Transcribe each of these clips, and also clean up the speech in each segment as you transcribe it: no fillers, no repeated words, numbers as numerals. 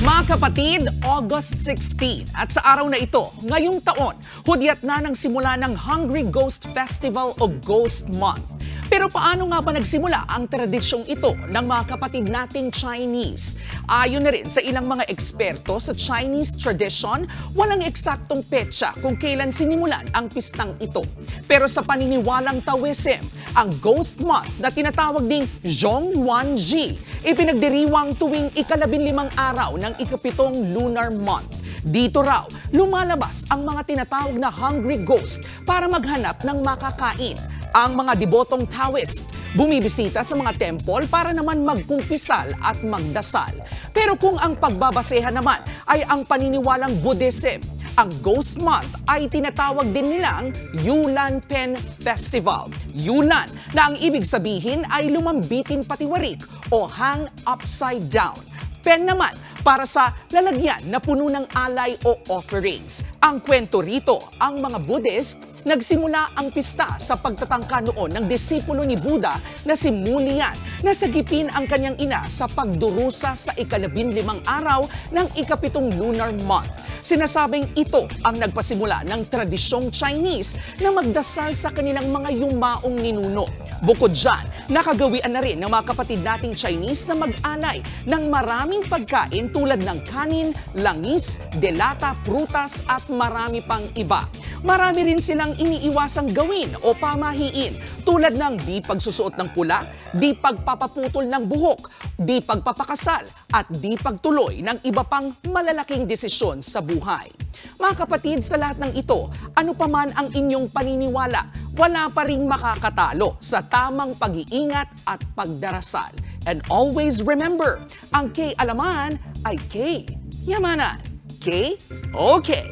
Mga kapatid, August 16 at sa araw na ito, ngayong taon, hudyat na ng simula ng Hungry Ghost Festival o Ghost Month. Pero paano nga ba nagsimula ang tradisyong ito ng mga kapatid nating Chinese? Ayon na rin sa ilang mga eksperto sa Chinese tradition, walang eksaktong petsa kung kailan sinimulan ang pistang ito. Pero sa paniniwalang Taoism, ang Ghost Month na tinatawag ding Zhonghuanji, ipinagdiriwang tuwing ika-15 araw ng ika-7 lunar month. Dito raw, lumalabas ang mga tinatawag na hungry ghost para maghanap ng makakain. Ang mga debotong Taoist, bumibisita sa mga temple para naman magkumpisal at magdasal. Pero kung ang pagbabasehan naman ay ang paniniwalang Buddhism, ang Ghost Month ay tinatawag din nilang Yulan Pen Festival. Yulan na ang ibig sabihin ay lumambitin patiwarik o hang upside down. Pen naman para sa lalagyan na puno ng alay o offerings. Ang kwento rito, ang mga Buddhist, nagsimula ang pista sa pagtatangka noon ng disipulo ni Buddha na si Mulian na sagipin ang kanyang ina sa pagdurusa sa ika-15 araw ng ika-7 lunar month. Sinasabing ito ang nagpasimula ng tradisyong Chinese na magdasal sa kanilang mga yumaong ninuno. Bukod dyan, nakagawian na rin ng mga kapatid nating Chinese na mag-alay ng maraming pagkain tulad ng kanin, langis, delata, prutas at marami pang iba. Marami rin silang iniiwasang gawin o pamahiin tulad ng di pagsusuot ng pula, di pagpapaputol ng buhok, di pagpapakasal at di pagtuloy ng iba pang malalaking desisyon sa buhay. Mga kapatid, sa lahat ng ito, ano pa man ang inyong paniniwala, wala pa ring makakatalo sa tamang pag-iingat at pagdarasal. And always remember, ang K-alaman ay K-yamanan. K-okay.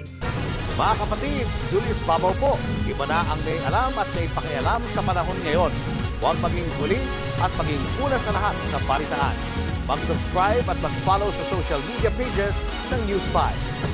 Mga kapatid, Julius Babaw po. Iba na ang may alam at may pakialam sa panahon ngayon. Huwag maging huli at maging una sa lahat sa balitaan. Mag-subscribe at mag-follow sa social media pages ng News 5.